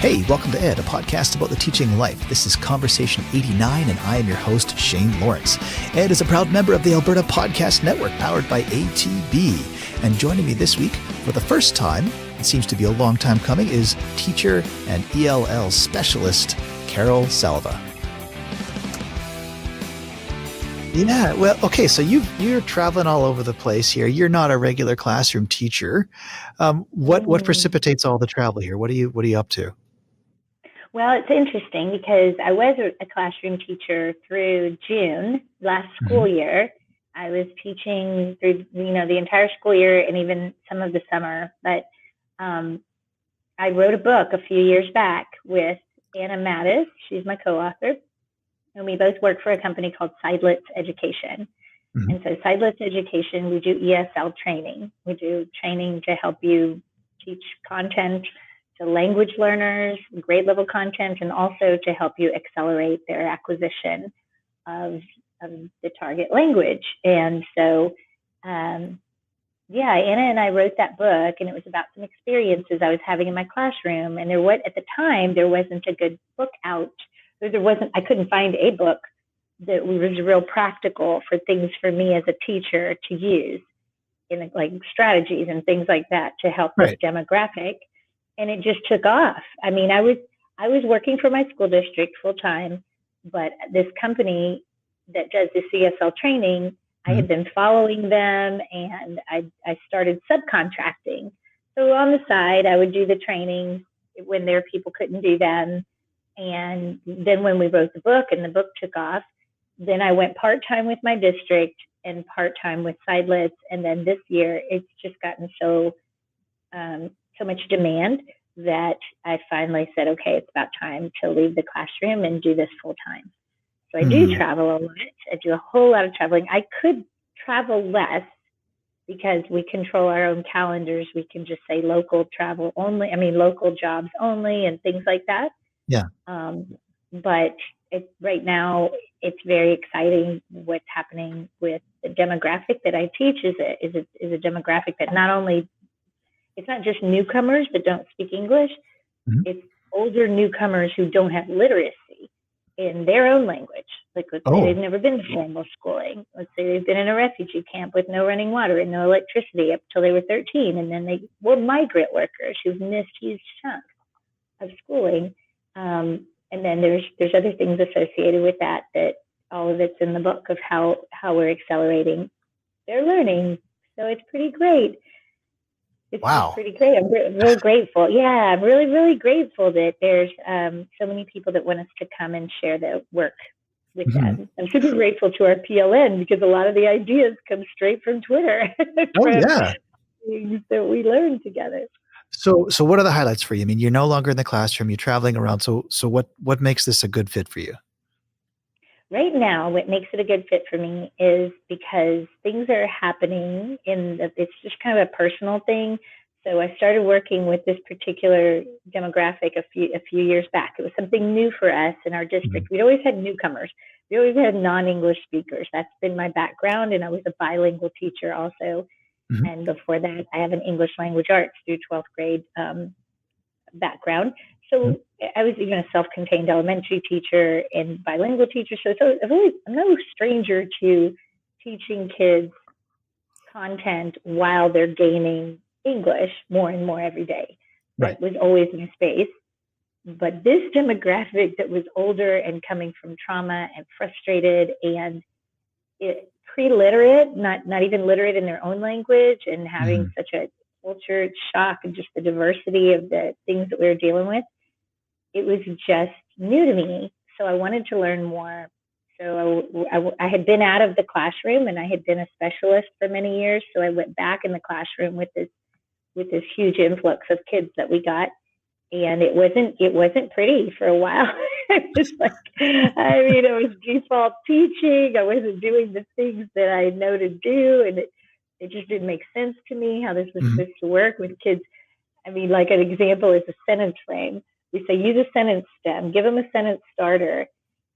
Hey, welcome to Ed, a podcast about the teaching life. This is Conversation 89, and I am your host, Shane Lawrence. Ed is a proud member of the Alberta Podcast Network, powered by ATB. And joining me this week for the first time, it seems to be a long time coming, is teacher and ELL specialist, Carol Salva. Yeah, well, okay, so you're traveling all over the place here. You're not a regular classroom teacher. What precipitates all the travel here? What are you up to? Well, it's interesting because I was a classroom teacher through June last school year. I was teaching through the entire school year and even some of the summer. But I wrote a book a few years back with Anna Mattis. She's my co-author. And we both work for a company called Sidelitz Education. And so Sidelitz Education, we do ESL training. We do training to help you teach content to language learners, grade level content, and also to help you accelerate their acquisition of the target language. And so, Anna and I wrote that book, and it was about some experiences I was having in my classroom. And at the time, there wasn't a good book out. I couldn't find a book that was real practical for things for me as a teacher to use in like strategies and things like that to help this demographic. And it just took off. I mean, I was working for my school district full time, but this company that does the CSL training, I had been following them, and I started subcontracting. So on the side, I would do the training when their people couldn't do them. And then when we wrote the book and the book took off, then I went part-time with my district and part-time with Sidelitz. And then this year, it's just gotten so much demand that I finally said, okay, it's about time to leave the classroom and do this full-time. So I do travel a lot. I do a whole lot of traveling. I could travel less because we control our own calendars. We can just say local travel only, local jobs only and things like that. Yeah. But right now, it's very exciting what's happening with the demographic that I teach is a demographic that it's not just newcomers that don't speak English. It's older newcomers who don't have literacy in their own language. Like, let's say they've never been to formal schooling. Let's say they've been in a refugee camp with no running water and no electricity up till they were 13. And then they were migrant workers who've missed huge chunks of schooling. And then there's other things associated with that all of it's in the book of how we're accelerating their learning. So it's pretty great. It's pretty great. I'm really grateful. Yeah, I'm really, really grateful that there's so many people that want us to come and share their work with them. I'm super grateful to our PLN because a lot of the ideas come straight from Twitter. Things that we learn together. So what are the highlights for you? I mean, you're no longer in the classroom, you're traveling around. So what makes this a good fit for you? Right now, what makes it a good fit for me is because things are happening it's just kind of a personal thing. So I started working with this particular demographic a few years back. It was something new for us in our district. We'd always had newcomers. We always had non-English speakers. That's been my background, and I was a bilingual teacher also. And before that, I have an English language arts through 12th grade background. So I was even a self-contained elementary teacher and bilingual teacher. So I'm no stranger to teaching kids content while they're gaining English more and more every day. That was always my space. But this demographic that was older and coming from trauma and frustrated and pre-literate, not even literate in their own language, and having such a culture shock and just the diversity of the things that we were dealing with, it was just new to me. So I wanted to learn more. So I had been out of the classroom, and I had been a specialist for many years. So I went back in the classroom with this huge influx of kids that we got. And it wasn't pretty for a while. It was it was default teaching. I wasn't doing the things that I know to do, and it just didn't make sense to me how this was supposed to work with kids. Like an example is a sentence frame. We say use a sentence stem, give them a sentence starter,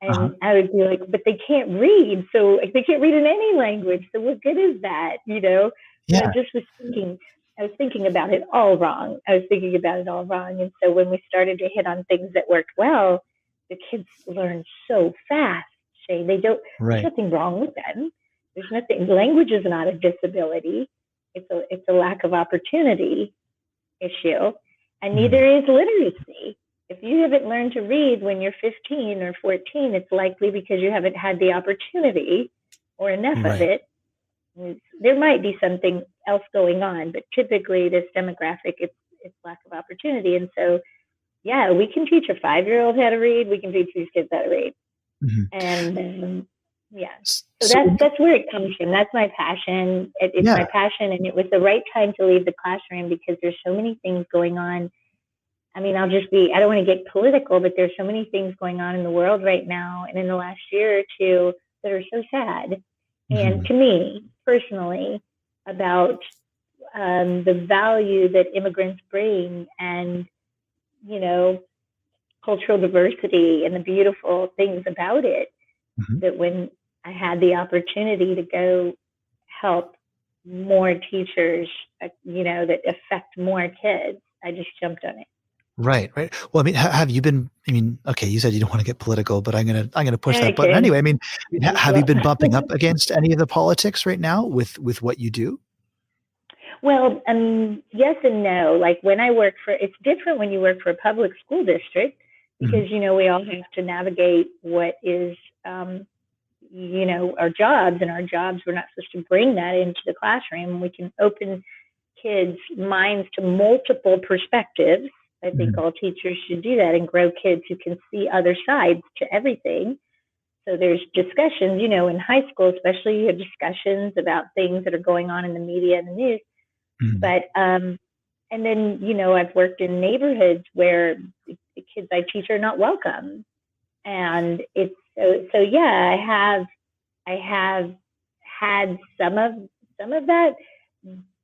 and I would be like, but they can't read, so they can't read in any language. So what good is that? Yeah. So I just was thinking. I was thinking about it all wrong. And so when we started to hit on things that worked well, the kids learn so fast. Shane, there's Right. nothing wrong with them. There's nothing, language is not a disability. It's a lack of opportunity issue. And Mhm. neither is literacy. If you haven't learned to read when you're 15 or 14, it's likely because you haven't had the opportunity or enough of Right. it. There might be something else going on, but typically this demographic, it's lack of opportunity. And so, yeah, we can teach a 5-year-old how to read. We can teach these kids how to read, Mhm. and yeah. So So, that's where it comes from. That's my passion. It's yeah. my passion, and it was the right time to leave the classroom because there's so many things going on. I mean, I don't want to get political, but there's so many things going on in the world right now and in the last year or two that are so sad. And Mhm. to me personally, about the value that immigrants bring and, you know, cultural diversity and the beautiful things about it, Mhm. that when I had the opportunity to go help more teachers, that affect more kids, I just jumped on it. Right, right. Well, I mean, have you been, I mean, okay, you said you don't wanna get political, but I'm gonna push that button Okay. anyway. I mean, have you Well, been bumping up against any of the politics right now with what you do? well, yes and no. Like when I work it's different when you work for a public school district Mhm. because, we all have to navigate what is, our jobs, and our jobs, we're not supposed to bring that into the classroom. We can open kids' minds to multiple perspectives. I think Mhm. all teachers should do that and grow kids who can see other sides to everything. So there's discussions, in high school, especially, you have discussions about things that are going on in the media and the news. Mhm. But and then, I've worked in neighborhoods where the kids I teach are not welcome, and it's so yeah, I have had some of that.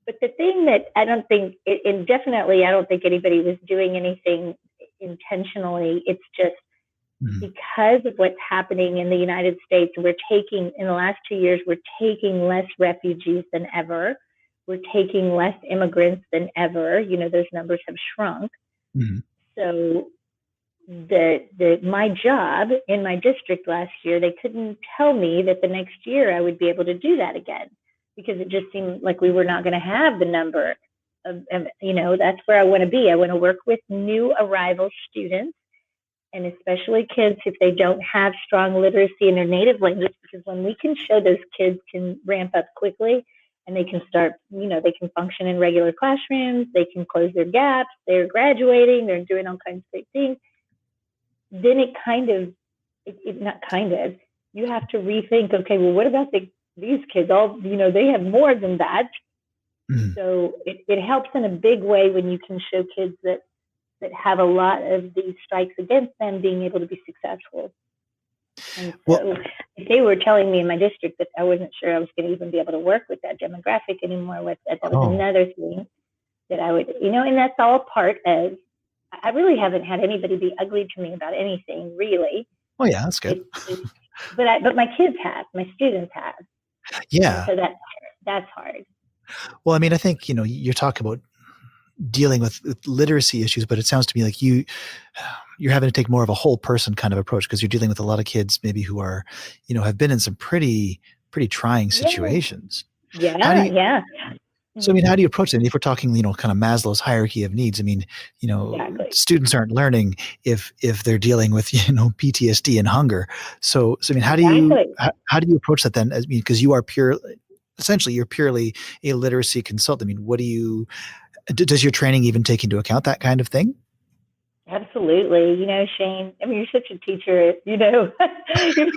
But the thing that I don't think, and definitely I don't think anybody was doing anything intentionally. It's just Mhm. because of what's happening in the United States, in the last 2 years, we're taking less refugees than ever. We're taking less immigrants than ever. Those numbers have shrunk. Mhm. So my job in my district last year, they couldn't tell me that the next year I would be able to do that again because it just seemed like we were not going to have the number that's where I want to be. I want to work with new arrival students, and especially kids if they don't have strong literacy in their native language, because when we can show those kids can ramp up quickly and they can start, they can function in regular classrooms, they can close their gaps, they're graduating, they're doing all kinds of great things, then it not kind of, you have to rethink, okay, well, what about these kids? They have more than that. Mhm. So it helps in a big way when you can show kids that have a lot of these strikes against them being able to be successful. And Well, so if they were telling me in my district that I wasn't sure I was going to even be able to work with that demographic anymore, that was oh, another thing that I would, and that's all part of, I really haven't had anybody be ugly to me about anything, really. oh yeah, that's good. It's just, but my kids have, my students have. And Yeah. so that's hard. Well, I mean, I think, you're talking about dealing with literacy issues, but it sounds to me like you're having to take more of a whole person kind of approach because you're dealing with a lot of kids maybe who are, have been in some pretty trying Yeah. situations. How do Yeah. you Yeah. So, I Mhm. mean, how do you approach it? And if we're talking, kind of Maslow's hierarchy of needs, I mean, Exactly. students aren't learning if they're dealing with, PTSD and hunger. So I mean, Exactly. how do you approach that then? I mean, because you are essentially, you're purely a literacy consultant. I mean, does your training even take into account that kind of thing? Absolutely. Shane, I mean, you're such a teacher, you're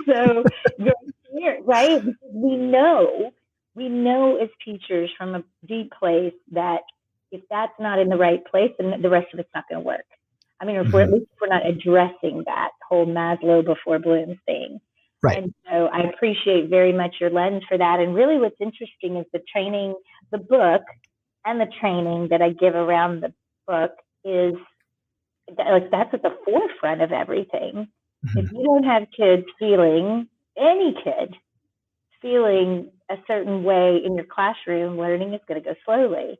so you're here, right? Because we know as teachers from a deep place that if that's not in the right place, then the rest of it's not going to work. I mean, if we're at Mhm. least if we're not addressing that whole Maslow before Bloom thing. Right. And so I appreciate very much your lens for that. And really what's interesting is the training, the book and the training that I give around the book is like that's at the forefront of everything. If Mhm. you don't have kids feeling, any kid feeling a certain way in your classroom, learning is going to go slowly.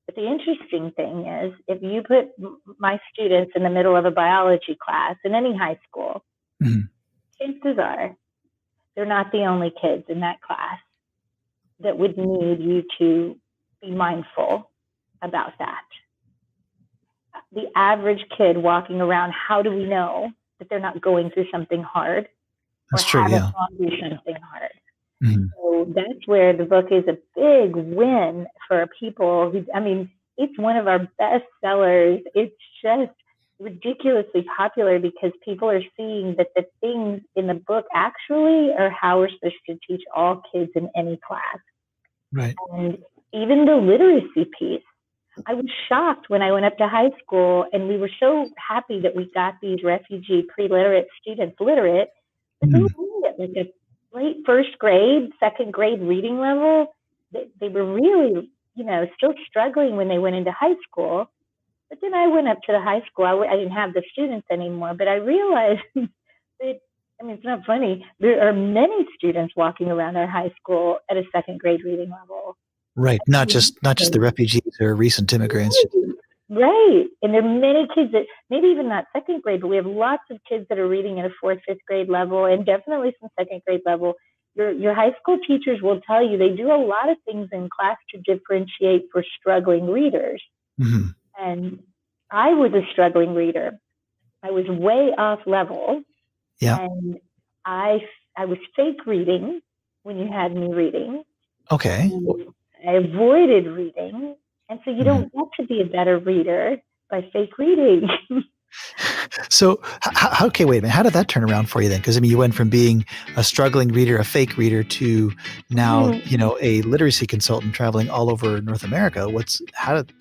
But the interesting thing is, if you put my students in the middle of a biology class in any high school, Mhm. chances are they're not the only kids in that class that would need you to be mindful about that. The average kid walking around, how do we know that they're not going through something hard or That's true. haven't Yeah. gone through something hard? Mhm. So that's where the book is a big win for people who, I mean, it's one of our best sellers. It's just ridiculously popular because people are seeing that the things in the book actually are how we're supposed to teach all kids in any class. Right. And even the literacy piece, I was shocked when I went up to high school, and we were so happy that we got these refugee pre-literate students literate, but they were Mhm. only at like a late first grade, second grade reading level. They were really, still struggling when they went into high school. But then I went up to the high school. I didn't have the students anymore, but I realized that, I mean, it's not funny. There are many students walking around our high school at a second grade reading level. Right. Not just the refugees or recent immigrants. Right. And there are many kids that maybe even not second grade, but we have lots of kids that are reading at a fourth, fifth grade level, and definitely some second grade level. Your high school teachers will tell you they do a lot of things in class to differentiate for struggling readers. Mhm. And I was a struggling reader. I was way off level, Yeah. and I I was fake reading when you had me reading. Okay. I avoided reading. And so you Mhm. don't get to be a better reader by fake reading. So, okay, wait a minute. How did that turn around for you then? Because I mean, you went from being a struggling reader, a fake reader, to now, a literacy consultant traveling all over North America. How did?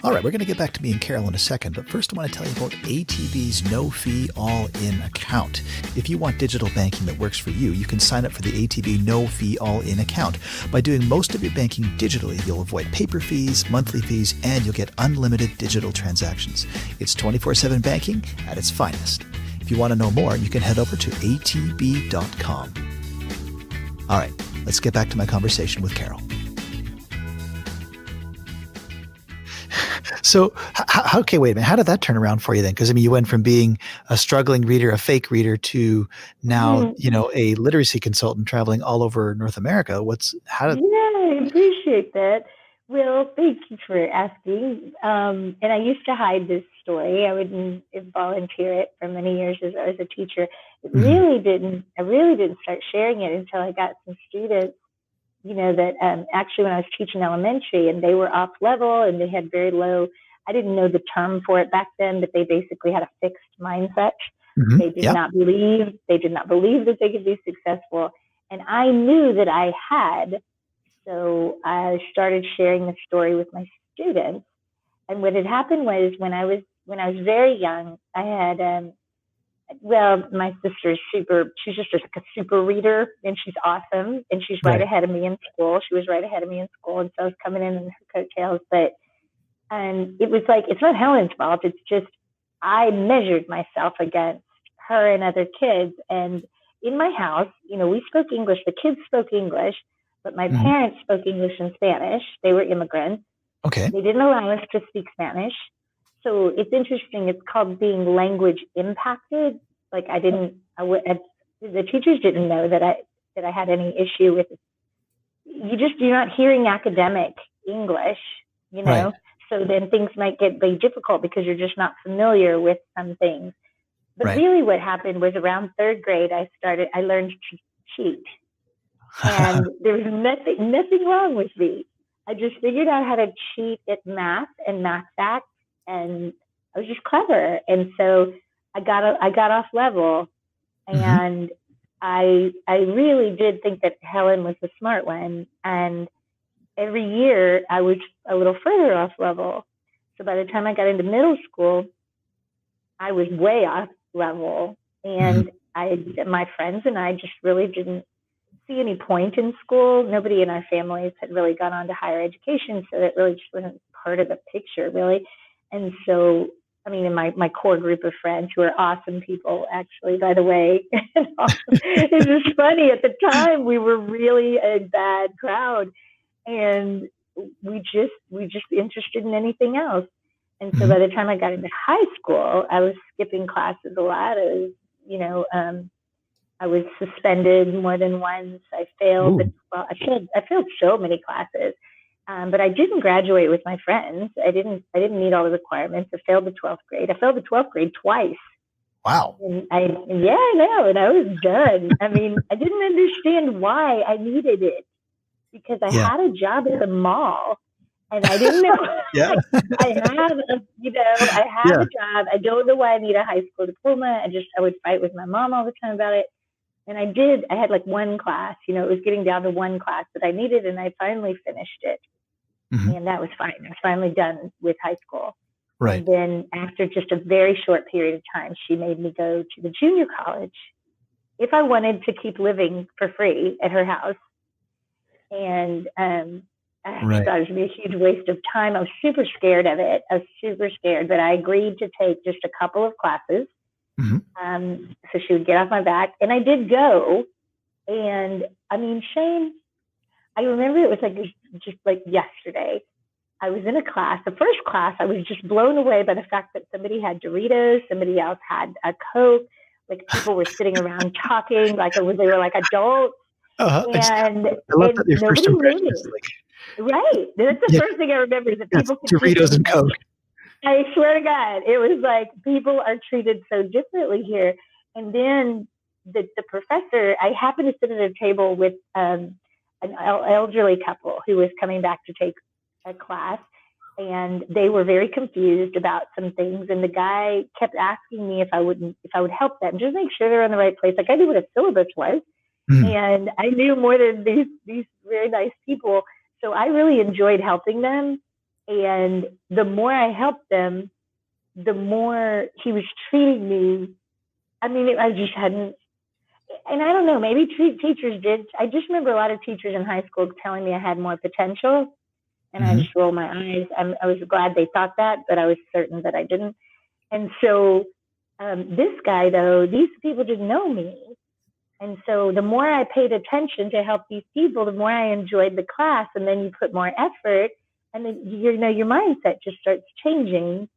All right, we're going to get back to me and Carol in a second, but first I want to tell you about ATB's no-fee all-in account. If you want digital banking that works for you, you can sign up for the ATB no-fee all-in account. By doing most of your banking digitally, you'll avoid paper fees, monthly fees, and you'll get unlimited digital transactions. It's 24/7 banking at its finest. If you want to know more, you can head over to atb.com. All right, let's get back to my conversation with Carol. So, okay, wait a minute. How did that turn around for you then? Because I mean, you went from being a struggling reader, a fake reader, to now, a literacy consultant traveling all over North America. Yeah, I appreciate that. Well, thank you for asking. And I used to hide this story. I wouldn't volunteer it for many years as I was a teacher. I really didn't start sharing it until I got some students, that actually when I was teaching elementary and they were off level and they had very low, I didn't know the term for it back then, but they basically had a fixed mindset. They did Yeah. not believe, that they could be successful. And I knew that I had. So I started sharing the story with my students. And what had happened was when I was very young, I had my sister is she's just like a super reader, and she's awesome, and she's right Right. ahead of me in school. She was right ahead of me in school, and so I was coming in her coattails. And it was like, it's not Helen's fault. It's just, I measured myself against her and other kids. And in my house, we spoke English. The kids spoke English, but my Mhm. parents spoke English and Spanish. They were immigrants. Okay. They didn't allow us to speak Spanish. So it's interesting. It's called being language impacted. Like the teachers didn't know that I had any issue with, you're not hearing academic English, you Right. know? So then things might get very difficult because you're just not familiar with some things. But Right. really what happened was around third grade, I learned to cheat. And there was nothing wrong with me. I just figured out how to cheat at math and math facts, and I was just clever. And so I got off level, Mhm. and I really did think that Helen was the smart one. And every year I was a little further off level. So by the time I got into middle school, I was way off level. Mhm. And my friends and I just really didn't see any point in school. Nobody in our families had really gone on to higher education, so that really just wasn't part of the picture, really. And so I mean, in my core group of friends who are awesome people, actually, by the way. It's just funny. At the time, we were really a bad crowd, and we just interested in anything else. And so by the time I got into high school, I was skipping classes a lot. You know, I was suspended more than once. I failed. I failed so many classes, but I didn't graduate with my friends. I didn't meet all the requirements. I failed the 12th grade. I failed the 12th grade twice. Wow. And I know, and I was done. I mean, I didn't understand why I needed it because I had a job at the mall, and I didn't know. I have a job. I don't know why I need a high school diploma. I would fight with my mom all the time about it. And I had like one class, it was getting down to one class that I needed, and I finally finished it. And that was fine. I was finally done with high school. Right. And then after just a very short period of time, she made me go to the junior college if I wanted to keep living for free at her house. And I thought it was going to be a huge waste of time. I was super scared of it. I was super scared, but I agreed to take just a couple of classes. So she would get off my back, and I did go. And I mean, Shane, I remember it was like just like yesterday. I was in a class, the first class. I was just blown away by the fact that somebody had Doritos, somebody else had a Coke. Like people were sitting around talking, like they were like adults. And I love that your first impression is right. That's the first thing I remember is that people could Doritos and Coke. I swear to God, it was like people are treated so differently here. And then the professor, I happened to sit at a table with an elderly couple who was coming back to take a class, and they were very confused about some things. And the guy kept asking me if I would help them, just make sure they're in the right place. Like I knew what a syllabus was, and I knew more than these very nice people. So I really enjoyed helping them. And the more I helped them, the more he was treating me. I mean, I just hadn't, and I don't know, maybe teachers did. I just remember a lot of teachers in high school telling me I had more potential, and I just rolled my eyes. I was glad they thought that, but I was certain that I didn't. And so this guy, though, these people didn't know me. And so the more I paid attention to help these people, the more I enjoyed the class. And then you put more effort, and then your mindset just starts changing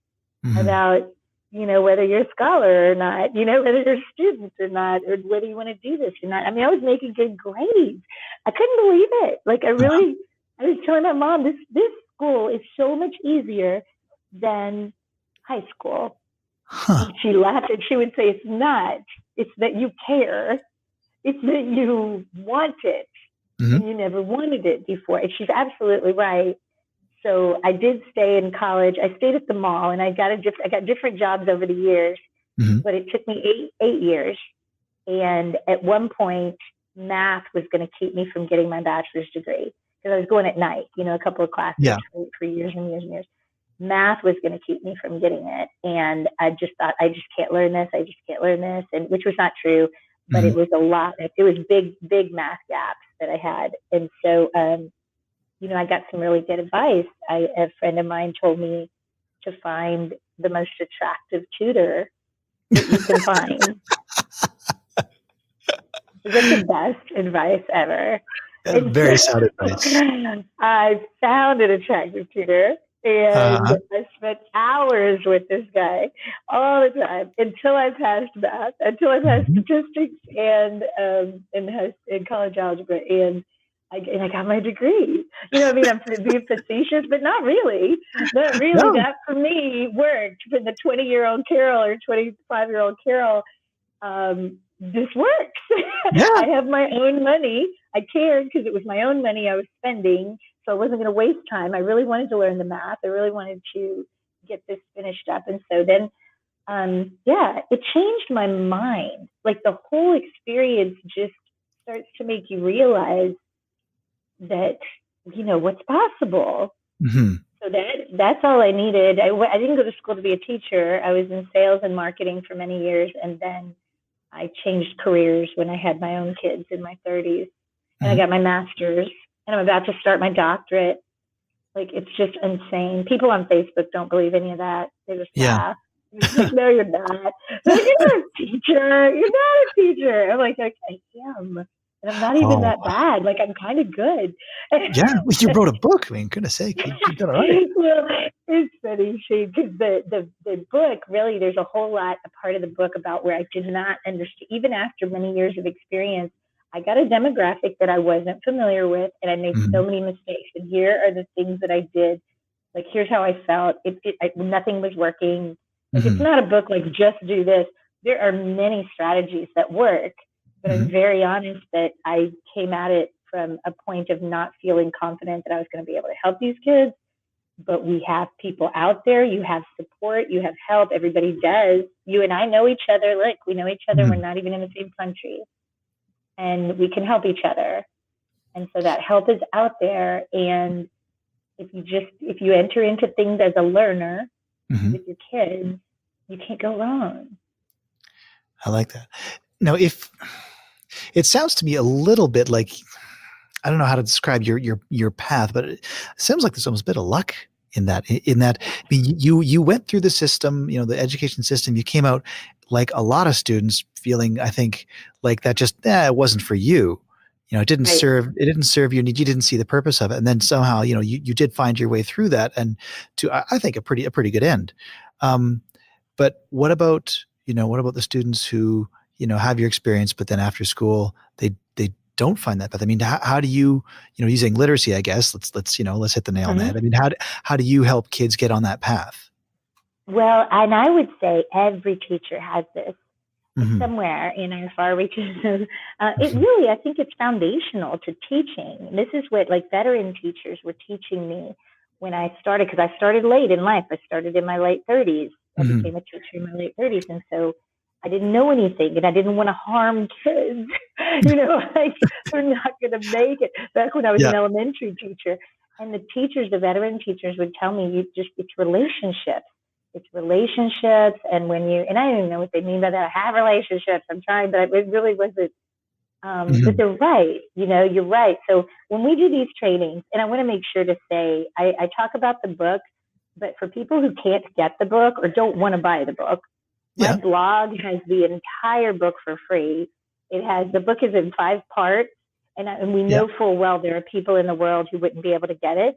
about whether you're a scholar or not, whether you're a student or not, or whether you want to do this or not. I mean, I was making good grades. I couldn't believe it. Like I was telling my mom, this school is so much easier than high school. And she laughed, and she would say, "It's not. It's that you care. It's that you want it, and you never wanted it before." And she's absolutely right. So I did stay in college. I stayed at the mall, and I got different jobs over the years, but it took me eight years. And at one point, math was going to keep me from getting my bachelor's degree because I was going at night, a couple of classes for years and years and years. Math was going to keep me from getting it. And I just thought, I just can't learn this. I just can't learn this. And which was not true, but it was a lot. It was big math gaps that I had. And so, I got some really good advice. A friend of mine told me to find the most attractive tutor that you can find. That's the best advice ever. Very sound advice. I found an attractive tutor, and I spent hours with this guy all the time until I passed math, until I passed statistics and in college algebra, and I got my degree. I'm being facetious, but not really. Not really. No. That for me worked. For the 20-year-old Carol or 25-year-old Carol, this works. Yeah. I have my own money. I cared because it was my own money I was spending, so I wasn't going to waste time. I really wanted to learn the math. I really wanted to get this finished up. And so then, it changed my mind. Like the whole experience just starts to make you realize that, what's possible. So that's all I needed. I didn't go to school to be a teacher. I was in sales and marketing for many years. And then I changed careers when I had my own kids in my 30s. And I got my master's, and I'm about to start my doctorate. Like, it's just insane. People on Facebook don't believe any of that. They just laugh. He's like, no, you're not. They're like, you're not a teacher. You're not a teacher. I'm like, I am. And I'm not even Oh, that bad. Like, I'm kind of good. yeah. Well, you wrote a book. I mean, goodness sake, you done all right. Well, it's funny, Shane, because the book really, there's a whole lot, a part of the book about where I did not understand, even after many years of experience. I got a demographic that I wasn't familiar with, and I made so Mhm. many mistakes. And here are the things that I did. Like, here's how I felt. Nothing was working. Like, it's Mhm. not a book like just do this. There are many strategies that work, but I'm Mhm. very honest that I came at it from a point of not feeling confident that I was going to be able to help these kids. But we have people out there. You have support. You have help. Everybody does. You and I know each other. Look, we know each other. We're Mhm. not even in the same country, and we can help each other. And so that help is out there. And if you enter into things as a learner Mhm. with your kids, you can't go wrong. I like that. Now, if it sounds to me a little bit like, I don't know how to describe your path, but it sounds like there's almost a bit of luck in that. I mean, you went through the system, the education system. You came out like a lot of students feeling, I think, like that just it wasn't for you. Right. It didn't serve your need. You didn't see the purpose of it, and then somehow you did find your way through that, and to I think a pretty good end. Um, but what about the students who have your experience, but then after school they don't find that path? I mean, how do you using literacy? I guess let's hit the nail on the Mm-hmm. head. I mean, how do you help kids get on that path? Well, and I would say every teacher has this Hmm. somewhere in our far reaches. It really, I think it's foundational to teaching. This is what like veteran teachers were teaching me when I started, because I started late in life. I started in my late 30s. I Hmm. became a teacher in my late 30s. And so I didn't know anything and I didn't want to harm kids. Like they're not going to make it. Back when I was Yeah. an elementary teacher, and the teachers, the veteran teachers would tell me, it's relationships. It's relationships. And and I don't even know what they mean by that. I have relationships. I'm trying, but it really wasn't. But Hmm. they're right. You're right. So when we do these trainings, and I want to make sure to say, I talk about the book, but for people who can't get the book or don't want to buy the book, my Yeah. blog has the entire book for free. The book is in 5 parts, and we Yeah. know full well there are people in the world who wouldn't be able to get it.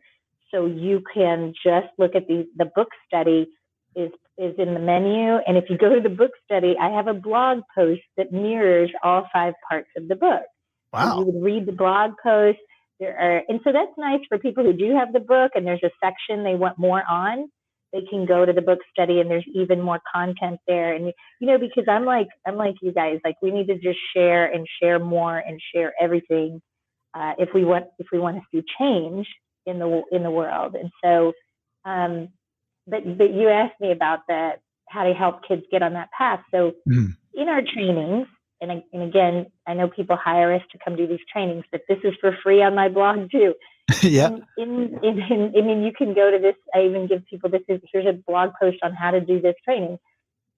So you can just look at the book study is is in the menu, and if you go to the book study, I have a blog post that mirrors all 5 parts of the book. So you Wow. would read the blog post. And so that's nice for people who do have the book, and there's a section they want more on. They can go to the book study, and there's even more content there. And because I'm like you guys, like we need to just share and share more and share everything if we want to see change in the world. And so, um, but you asked me about how to help kids get on that path. So Mhm. in our trainings, and again, I know people hire us to come do these trainings, but this is for free on my blog too. Yeah. I mean, you can go to this. I even give people here's a blog post on how to do this training.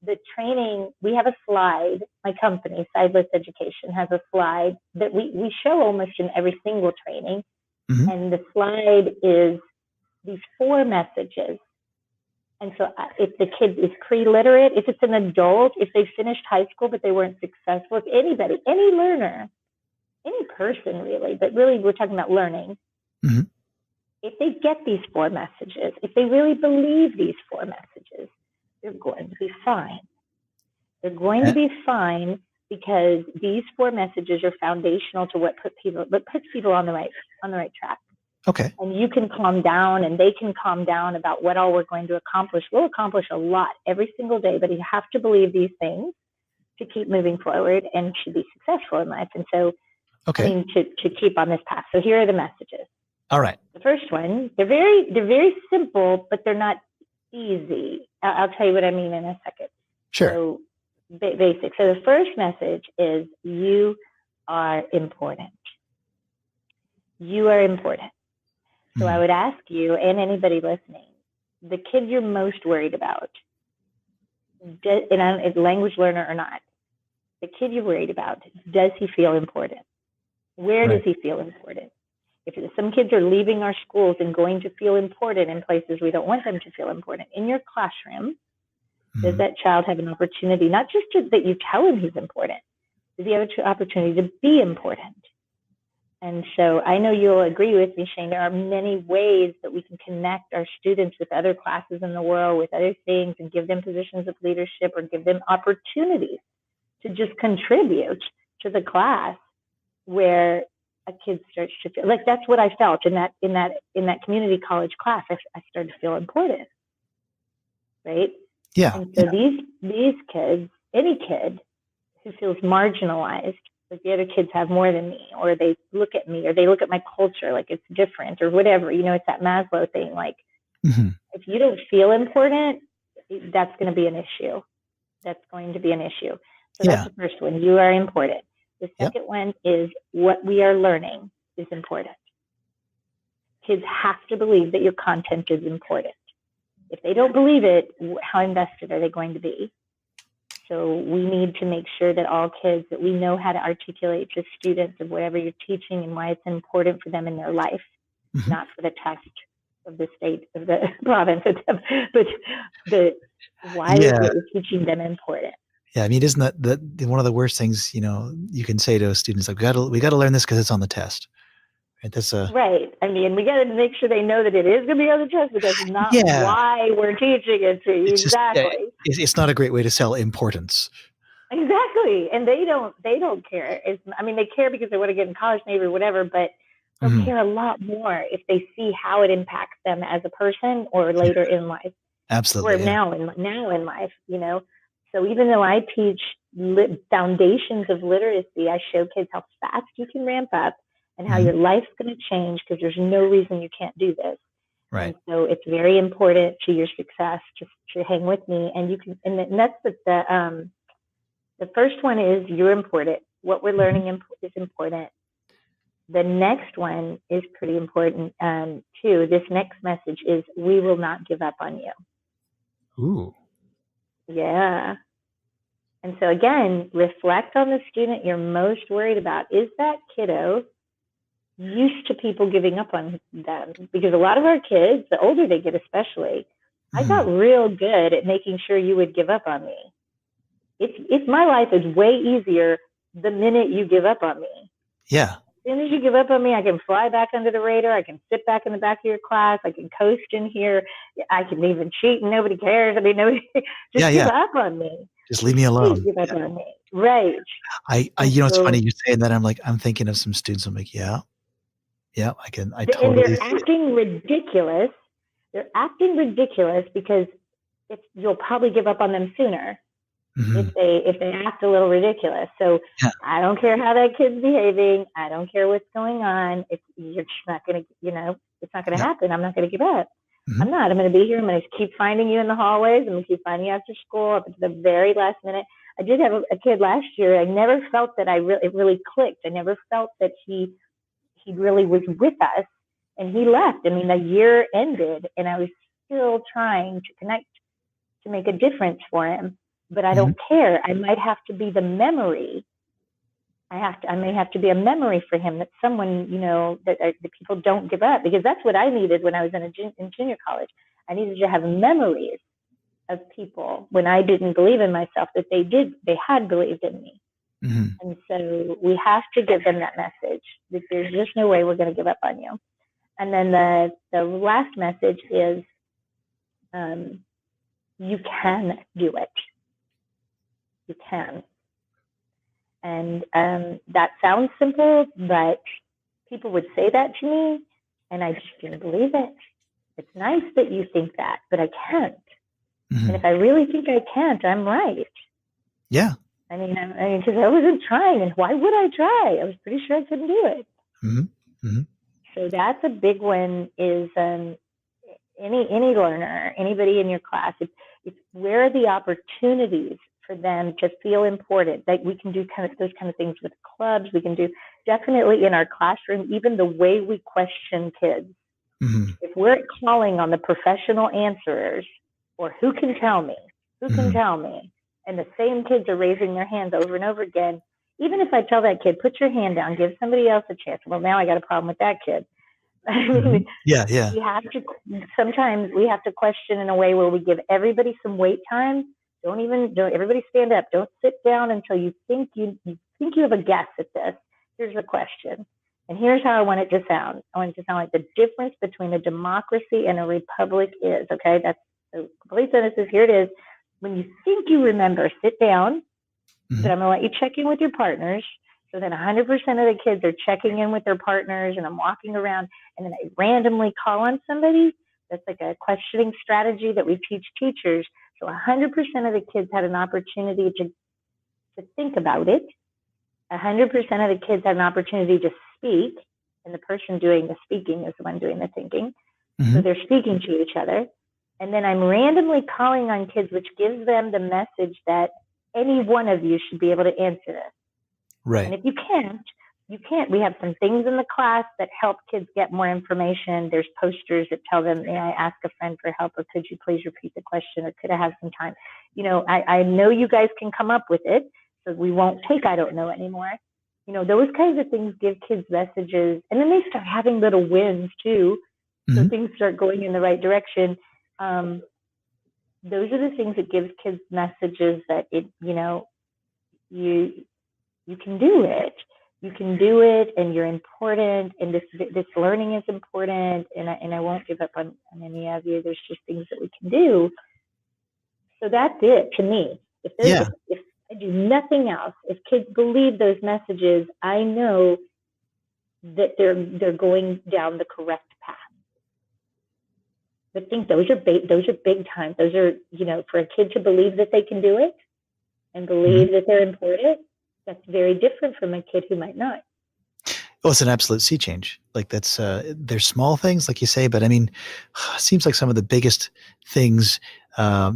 The training, we have a slide. My company, Sideless Education, has a slide that we show almost in every single training. Hmm. And the slide is these 4 messages. And so if the kid is pre-literate, if it's an adult, if they finished high school but they weren't successful, if anybody, any learner, any person really, but really we're talking about learning, Hmm. if they get these 4 messages, if they really believe these 4 messages, they're going to be fine. They're going to Eh, be fine because these 4 messages are foundational to what puts people on the right track. okay. And you can calm down and they can calm down about what all we're going to accomplish. We'll accomplish a lot every single day, but you have to believe these things to keep moving forward and to be successful in life. And so, I Okay. mean, to keep on this path. So here are the messages. All right. The first one, they're very simple, but they're not easy. I'll tell you what I mean in a second. Sure. So basic. So the first message is you are important. You are important. So I Mhm. would ask you and anybody listening, the kid you're most worried about, and a language learner or not, the kid you're worried about, does he feel important? Where does Right. he feel important? If some kids are leaving our schools and going to feel important in places we don't want them to feel important, in your classroom, Does that child have an opportunity, not just that you tell him he's important, does he have an opportunity to be important? And so I know you'll agree with me, Shane, there are many ways that we can connect our students with other classes in the world, with other things, and give them positions of leadership or give them opportunities to just contribute to the class, where a kid starts to feel like, that's what I felt in that community college class. I started to feel important, right? Yeah. And so these kids, any kid who feels marginalized, like the other kids have more than me, or they look at me, or they look at my culture like it's different, or whatever, it's that Maslow thing. Like, if you don't feel important, that's going to be an issue. That's going to be an issue. So that's the first one. You are important. The second one is what we are learning is important. Kids have to believe that your content is important. If they don't believe it, how invested are they going to be? So we need to make sure that all kids, that we know how to articulate to students of whatever you're teaching and why it's important for them in their life, not for the test of the state of the province, but why is what you're teaching them important? Yeah, I mean, isn't that one of the worst things you can say to a student? Is like, we got to learn this because it's on the test. Right? That's right. I mean, we got to make sure they know that it is going to be on the test, but that's not why we're teaching it to you. Exactly. It's not a great way to sell importance. Exactly, and they don't care. They care because they want to get in college, maybe, or whatever, but they'll care a lot more if they see how it impacts them as a person or later in life. Absolutely. Or now in life, So even though I teach foundations of literacy, I show kids how fast you can ramp up and how your life's going to change, because there's no reason you can't do this. Right. And so it's very important to your success to hang with me, and you can. And that's the first one is you're important. What we're learning is important. The next one is pretty important too. This next message is, we will not give up on you. Ooh. Yeah. And so again, reflect on the student you're most worried about. Is that kiddo used to people giving up on them? Because a lot of our kids, the older they get especially, I got real good at making sure you would give up on me. If my life is way easier the minute you give up on me. Yeah. As soon as you give up on me, I can fly back under the radar. I can sit back in the back of your class. I can coast in here. I can even cheat and nobody cares. Nobody just give up on me. Just leave me alone. Please give up on me. Right. It's funny you're saying that. I'm thinking of some students. I'm like, yeah, I totally. And they're acting ridiculous. They're acting ridiculous because you'll probably give up on them sooner. If they act a little ridiculous. So I don't care how that kid's behaving. I don't care what's going on. You're just not going to, it's not going to happen. I'm not going to give up. I'm not. I'm going to be here. I'm going to keep finding you in the hallways. I'm going to keep finding you after school up to the very last minute. I did have a kid last year. I never felt that it really clicked. I never felt that he really was with us, and he left. The year ended, and I was still trying to connect to make a difference for him. But I don't care. I might have to be the memory. I may have to be a memory for him, that someone, that people don't give up, because that's what I needed when I was in junior college. I needed to have memories of people when I didn't believe in myself, that they had believed in me. And so we have to give them that message, that there's just no way we're going to give up on you. And then the last message is, you can do it. You can. And that sounds simple, but people would say that to me, and I just didn't believe it. It's nice that you think that, but I can't. And if I really think I can't, I'm right. Yeah. Because I wasn't trying, and why would I try? I was pretty sure I couldn't do it. So that's a big one. Is any learner, anybody in your class, where are the opportunities for them to feel important? That we can do those kind of things with clubs. We can do definitely in our classroom, even the way we question kids. If we're calling on the professional answerers, or who can tell me, and the same kids are raising their hands over and over again, even if I tell that kid, put your hand down, give somebody else a chance. Well, now I got a problem with that kid. Yeah. Sometimes we have to question in a way where we give everybody some wait time, don't everybody stand up. Don't sit down until you think you have a guess at this. Here's the question. And here's how I want it to sound. I want it to sound like the difference between a democracy and a republic is. Okay, that's the complete sentences. Here it is. When you think you remember, sit down. But I'm going to let you check in with your partners. So then 100% of the kids are checking in with their partners, and I'm walking around, and then I randomly call on somebody. That's like a questioning strategy that we teach teachers. So 100% of the kids had an opportunity to think about it. 100% of the kids had an opportunity to speak, and the person doing the speaking is the one doing the thinking. So they're speaking to each other. And then I'm randomly calling on kids, which gives them the message that any one of you should be able to answer this. Right. And if you can't. We have some things in the class that help kids get more information. There's posters that tell them, may I ask a friend for help, or could you please repeat the question, or could I have some time? I know you guys can come up with it, so we won't take I don't know anymore. Those kinds of things give kids messages, and then they start having little wins too. So things start going in the right direction. Those are the things that give kids messages that you can do it. You can do it, and you're important, and this learning is important, and I won't give up on any of you. There's just things that we can do. So that's it to me. If I do nothing else, if kids believe those messages, I know that they're going down the correct path. But think those are big time. Those are, for a kid to believe that they can do it and believe that they're important. That's very different from a kid who might not. Well, it's an absolute sea change. Like that's, there's small things, like you say, but I mean, it seems like some of the biggest things,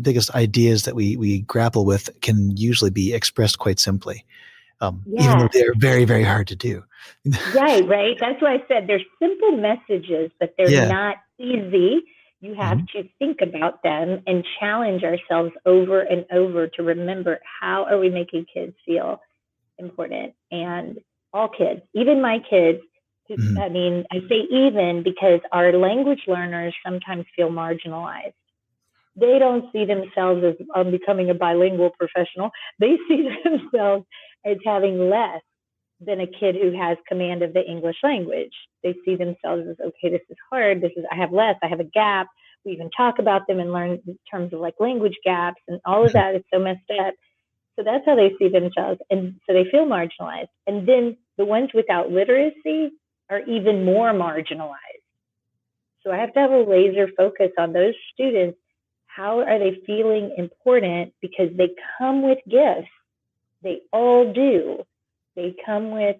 biggest ideas that we grapple with can usually be expressed quite simply, even though they're very, very hard to do. Right. That's why I said they're simple messages, but they're not easy. You have to think about them and challenge ourselves over and over to remember, how are we making kids feel important? And all kids, even my kids, I mean, I say even because our language learners sometimes feel marginalized. They don't see themselves as becoming a bilingual professional. They see themselves as having less than a kid who has command of the English language. They see themselves as, okay, this is hard. I have less, I have a gap. We even talk about them and learn in terms of like language gaps and all of that is so messed up. So that's how they see themselves. And so they feel marginalized. And then the ones without literacy are even more marginalized. So I have to have a laser focus on those students. How are they feeling important? Because they come with gifts. They all do. They come with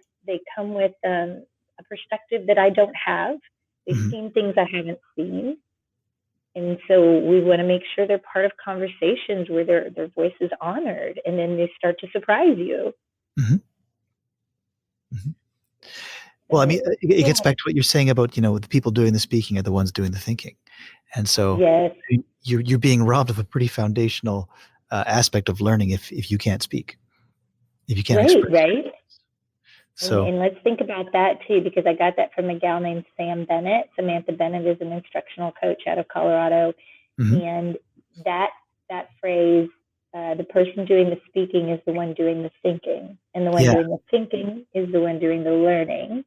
a perspective that I don't have. They've seen things I haven't seen. And so we want to make sure they're part of conversations where their voice is honored, and then they start to surprise you. Well, I mean, it gets back to what you're saying about, the people doing the speaking are the ones doing the thinking. And so you're being robbed of a pretty foundational aspect of learning if you can't speak, if you can't express. Right. So, and let's think about that too, because I got that from a gal named Samantha Bennett is an instructional coach out of Colorado. And that phrase, the person doing the speaking is the one doing the thinking, and the one doing the thinking is the one doing the learning.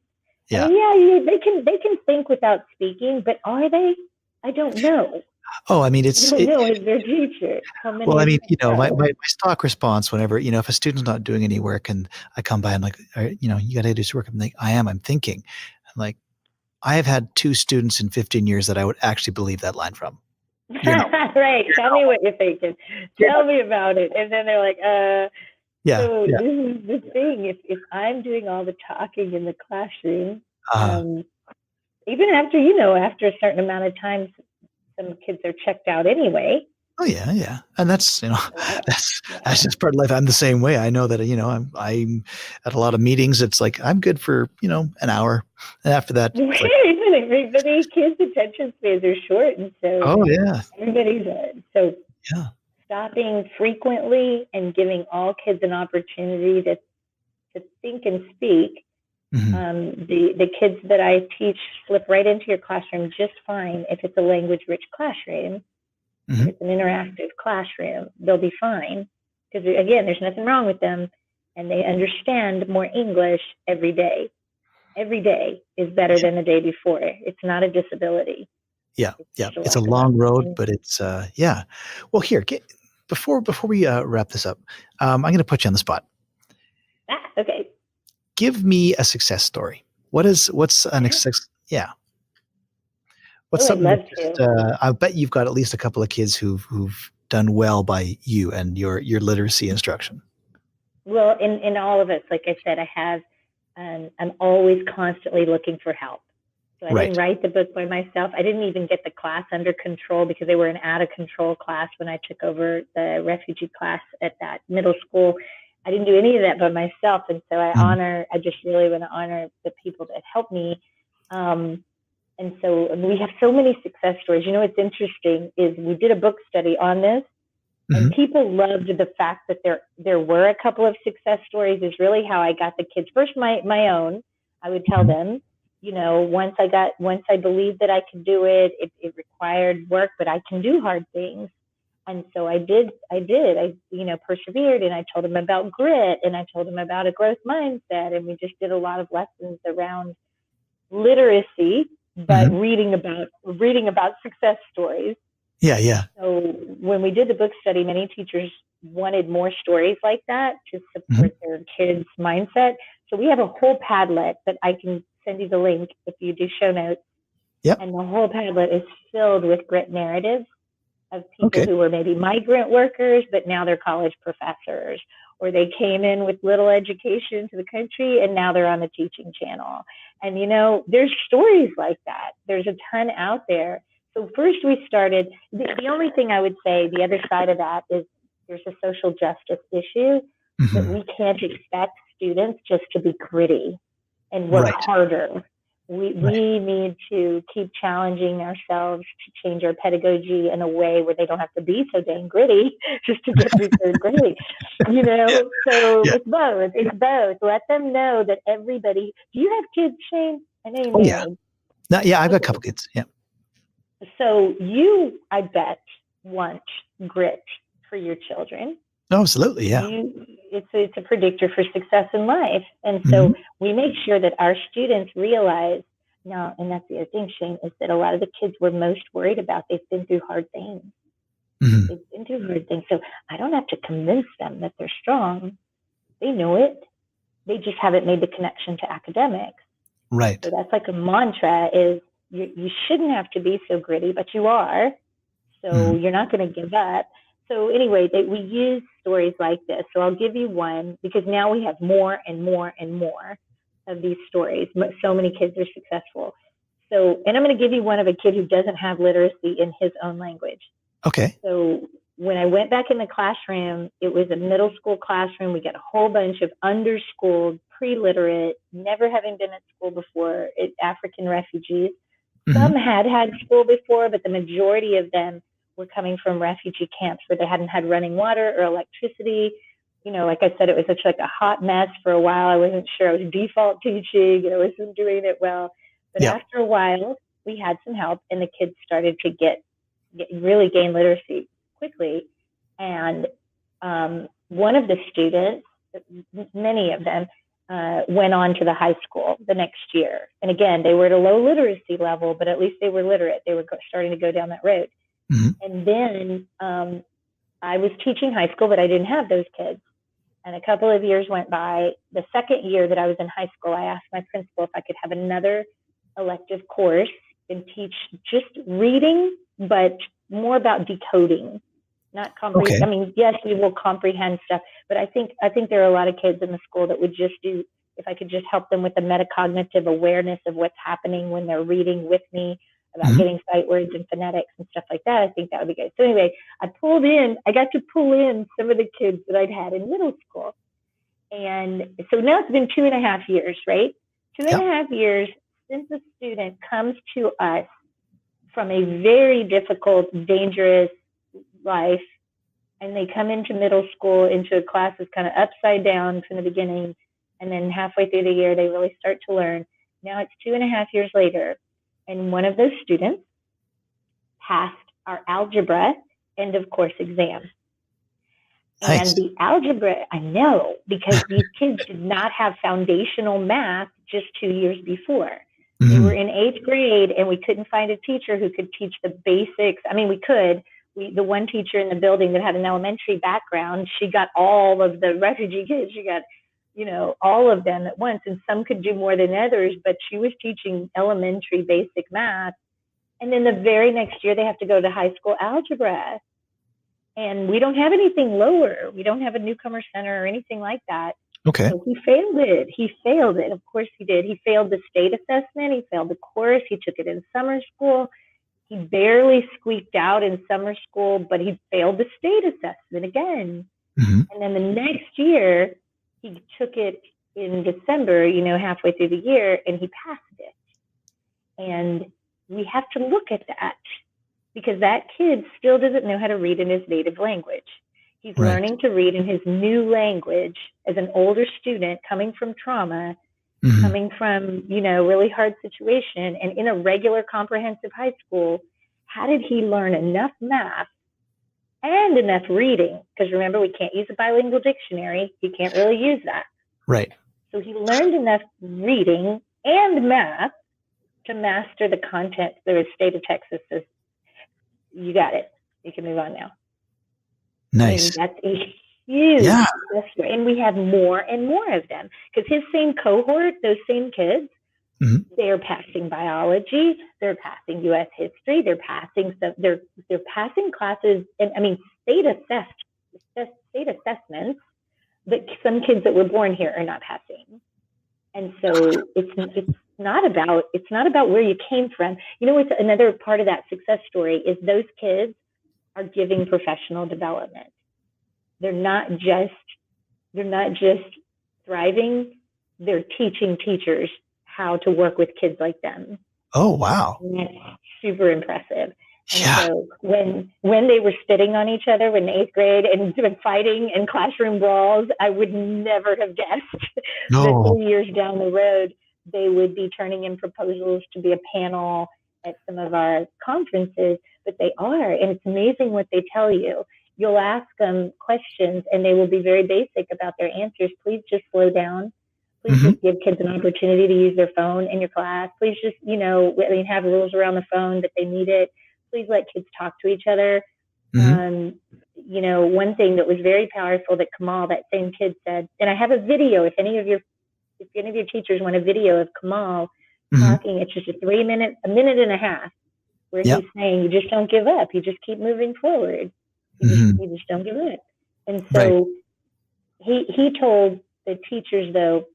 Yeah. I mean, they can think without speaking, but are they? I don't know. Oh, I mean, I don't know as their teacher. Well, I mean, my stock response whenever, if a student's not doing any work and I come by and like, you got to do some work. I'm like, I'm thinking. I'm like, I have had 2 students in 15 years that I would actually believe that line from. Right. Tell me what you're thinking. Tell me about it. And then they're like, So this is the thing. If I'm doing all the talking in the classroom, even after a certain amount of time, some kids are checked out anyway. Oh yeah. And that's, that's just part of life. I'm the same way. I know that, I'm at a lot of meetings. It's like, I'm good for, an hour. And after that, everybody, kids' attention spans are short. And so everybody's so stopping frequently and giving all kids an opportunity to think and speak. The kids that I teach slip right into your classroom just fine if it's a language-rich classroom. If Hmm. it's an interactive classroom, they'll be fine because, again, there's nothing wrong with them and they understand more English every day. Every day is better Yeah. than the day before. It's not a disability. Yeah. It's Yeah. just a It's a lack of long road, opportunity. but it's yeah. Well, here, before we wrap this up, I'm going to put you on the spot. Okay. Give me a success story. What's an success? Yeah. What's Oh, I'd something love that just, to. I bet you've got at least a couple of kids who've done well by you and your literacy instruction. Well, in all of us, like I said, I'm always constantly looking for help. So I didn't Right. write the book by myself. I didn't even get the class under control because they were an out of control class when I took over the refugee class at that middle school. I didn't do any of that by myself. And so Mhm. I just really want to honor the people that helped me. Um, and so we have so many success stories. You know, what's interesting is we did a book study on this, and Mhm. people loved the fact that there were a couple of success stories. Is really how I got the kids. First, my own. I would tell Mhm. them, once I believed that I could do it, it required work, but I can do hard things. And so I persevered, and I told them about grit, and I told them about a growth mindset, and we just did a lot of lessons around literacy, but Mhm. reading about success stories. Yeah. Yeah. So when we did the book study, many teachers wanted more stories like that to Mhm. support their kids' mindset. So we have a whole Padlet that I can send you the link if you do show notes. Yep. And the whole Padlet is filled with grit narratives of people Okay. who were maybe migrant workers, but now they're college professors, or they came in with little education to the country and now they're on the teaching channel. And, there's stories like that. There's a ton out there. So first we started, the only thing I would say, the other side of that is there's a social justice issue that Mhm. we can't expect students just to be gritty and work Right. harder. We, Right. we need to keep challenging ourselves to change our pedagogy in a way where they don't have to be so dang gritty just to get through third grade. Yeah. So Yeah. it's both. It's both. Let them know that everybody. Do you have kids, Shane? I know you're Oh yeah. married. No, yeah. I've got a Okay. couple kids. Yeah. So you, I bet, want grit for your children. No, absolutely. Yeah. It's a predictor for success in life, and Mhm. so we make sure that our students realize now. And that's the other thing, Shane, is that a lot of the kids we're most worried about, they've been through hard things. Mhm. They've been through hard things, so I don't have to convince them that they're strong. They know it. They just haven't made the connection to academics. Right. So that's like a mantra: is you shouldn't have to be so gritty, but you are. So Mhm. you're not going to give up. So anyway, we use stories like this. So I'll give you one because now we have more and more and more of these stories. So many kids are successful. So, and I'm going to give you one of a kid who doesn't have literacy in his own language. Okay. So when I went back in the classroom, it was a middle school classroom. We got a whole bunch of underschooled, pre-literate, never having been at school before, African refugees. Mhm. Some had school before, but the majority of them were coming from refugee camps where they hadn't had running water or electricity. Like I said, it was such like a hot mess for a while. I wasn't sure. I was default teaching and I wasn't doing it well. But Yeah. after a while, we had some help and the kids started to really gain literacy quickly. And one of the students, many of them, went on to the high school the next year. And again, they were at a low literacy level, but at least they were literate. They were starting to go down that road. Mhm. And then I was teaching high school, but I didn't have those kids. And a couple of years went by. The second year that I was in high school, I asked my principal if I could have another elective course and teach just reading, but more about decoding, not comprehend. Okay. I mean, yes, we will comprehend stuff, but I think there are a lot of kids in the school that would just do if I could just help them with the metacognitive awareness of what's happening when they're reading with me about Mhm. getting sight words and phonetics and stuff like that. I think that would be good. So anyway, I got to pull in some of the kids that I'd had in middle school. And so now it's been 2.5 years, right? Two and Yeah. a half years since a student comes to us from a very difficult, dangerous life, and they come into middle school into a class that's kind of upside down from the beginning, and then halfway through the year they really start to learn. Now it's 2.5 years later, and one of those students passed our algebra end of course exam. Nice. And the algebra, I know, because these kids did not have foundational math just 2 years before. They were in 8th grade, and we couldn't find a teacher who could teach the basics. I mean, we could. The one teacher in the building that had an elementary background, she got all of the refugee kids. She got, all of them at once, and some could do more than others, but she was teaching elementary basic math. And then the very next year, they have to go to high school algebra. And we don't have anything lower. We don't have a newcomer center or anything like that. Okay. So he failed it. He failed it. Of course he did. He failed the state assessment. He failed the course. He took it in summer school. He barely squeaked out in summer school, but he failed the state assessment again. And then the next year, he took it in December, halfway through the year, and he passed it. And we have to look at that, because that kid still doesn't know how to read in his native language. He's learning to read in his new language as an older student, coming from trauma, coming from, really hard situation, and in a regular comprehensive high school. How did he learn enough math and enough reading? Because remember, we can't use a bilingual dictionary. He can't really use that. Right. So he learned enough reading and math to master the content. The state of Texas says, you got it. You can move on now. Nice. That's a huge success story. And we have more and more of them, because his same cohort, those same kids, they're passing biology, they're passing U.S. history, they're passing they're passing classes, and state assessments that some kids that were born here are not passing. And so it's not about where you came from. It's another part of that success story is those kids are giving professional development. They're not just thriving. They're teaching teachers how to work with kids like them. Oh, wow. And that's super impressive. And so when they were spitting on each other in 8th grade and fighting in classroom brawls, I would never have guessed that 3 years down the road, they would be turning in proposals to be a panel at some of our conferences, but they are. And it's amazing what they tell you. You'll ask them questions and they will be very basic about their answers. Please just slow down. Please just give kids an opportunity to use their phone in your class. Please just, have rules around the phone that they need it. Please let kids talk to each other. One thing that was very powerful that Kamal, that same kid, said, and I have a video, if any of your teachers want a video of Kamal talking, it's just a minute and a half, where he's saying, you just don't give up. You just keep moving forward. You just don't give up. And so he told the teachers, though,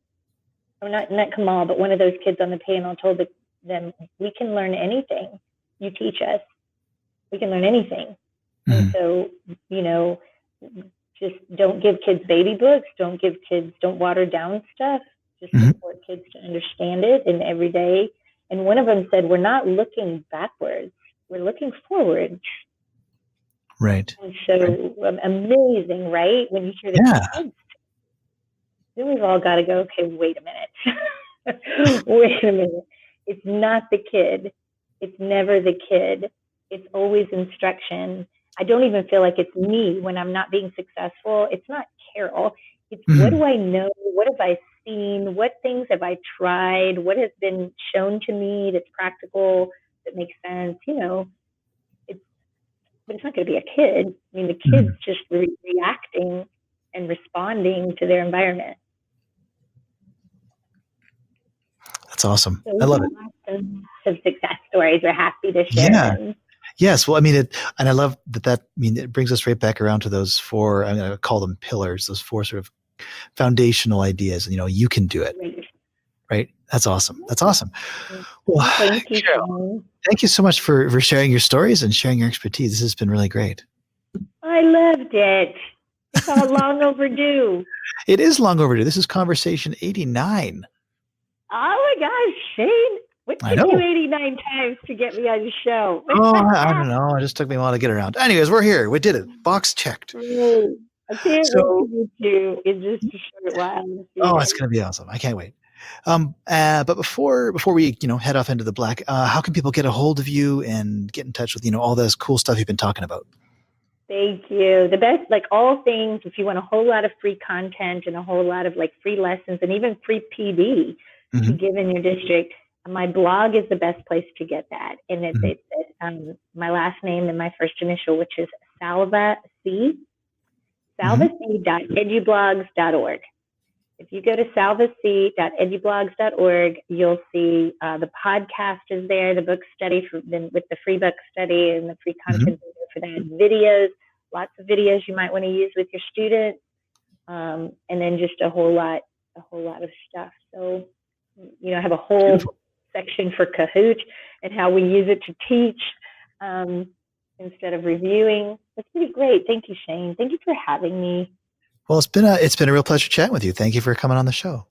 or not Kamal, but one of those kids on the panel told them, we can learn anything you teach us. We can learn anything. And so, just don't give kids baby books. Don't water down stuff. Just support kids to understand it in every day. And one of them said, we're not looking backwards. We're looking forward. Right. And so amazing, right? When you hear the kids, then we've all got to go, okay, wait a minute. Wait a minute. It's not the kid. It's never the kid. It's always instruction. I don't even feel like it's me when I'm not being successful. It's not Carol. It's what do I know? What have I seen? What things have I tried? What has been shown to me that's practical, that makes sense? But it's not going to be a kid. The kid's just reacting and responding to their environment. That's awesome. So I love it. Some success stories. We're happy to share them. Yes. Well, and I love that. It brings us right back around to those four, I'm going to call them pillars, those four sort of foundational ideas. You can do it. Right. That's awesome. That's awesome. Well, thank you, Cheryl, thank you so much for sharing your stories and sharing your expertise. This has been really great. I loved it. It's all long overdue. It is long overdue. This is conversation 89. Oh my gosh, Shane. What took you 89 times to get me on the show? I don't know. It just took me a while to get around. Anyways, we're here. We did it. Box checked. I can't wait to meet you in just a short while. It's going to be awesome. I can't wait. But before we, head off into the black, how can people get a hold of you and get in touch with, all this cool stuff you've been talking about? Thank you. The best, like all things, if you want a whole lot of free content and a whole lot of like free lessons and even free PD to Mm-hmm. give in your district, my blog is the best place to get that. And it's my last name and my first initial, which is Salva C, Mm-hmm. salvac.edublogs.org. If you go to salvac.edublogs.org, you'll see the podcast is there, the book study with the free book study and the free content for that, videos, lots of videos you might want to use with your students, and then just a whole lot of stuff. So, I have a whole Beautiful. section for Kahoot and how we use it to teach instead of reviewing. It's pretty great. Thank you, Shane. Thank you for having me. Well, it's been a real pleasure chatting with you. Thank you for coming on the show.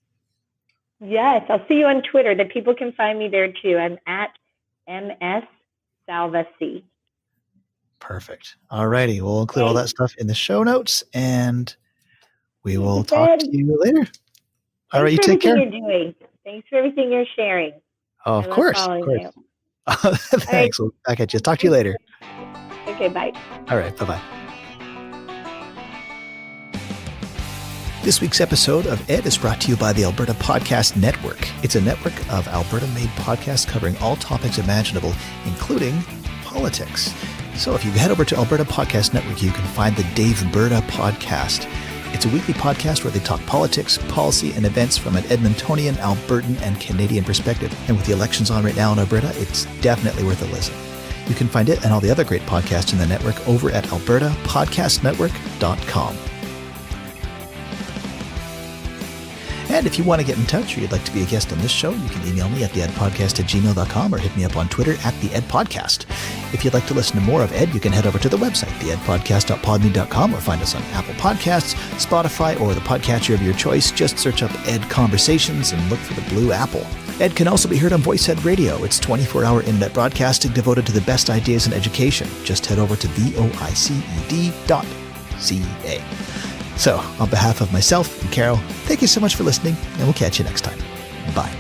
Yes, I'll see you on Twitter. That people can find me there too. I'm at MS_Salva_C. Perfect. All righty. We'll include all that stuff in the show notes, and we will talk to you later. All right, you take care. Thanks for everything you're doing. Thanks for everything you're sharing. Oh, of course. You. Thanks. Right. We'll be back at you. Talk to you later. Okay, bye. All right, bye-bye. This week's episode of Ed is brought to you by the Alberta Podcast Network. It's a network of Alberta-made podcasts covering all topics imaginable, including politics. So if you head over to Alberta Podcast Network, you can find the Dave-Berta Podcast. It's a weekly podcast where they talk politics, policy, and events from an Edmontonian, Albertan, and Canadian perspective. And with the elections on right now in Alberta, it's definitely worth a listen. You can find it and all the other great podcasts in the network over at albertapodcastnetwork.com. And if you want to get in touch or you'd like to be a guest on this show, you can email me at theedpodcast@gmail.com or hit me up on Twitter at theedpodcast. If you'd like to listen to more of Ed, you can head over to the website, theedpodcast.podme.com, or find us on Apple Podcasts, Spotify, or the podcatcher of your choice. Just search up Ed Conversations and look for the blue apple. Ed can also be heard on VoiceEd Radio. It's 24-hour internet broadcasting devoted to the best ideas in education. Just head over to voiced.ca. So, on behalf of myself and Carol, thank you so much for listening, and we'll catch you next time. Bye.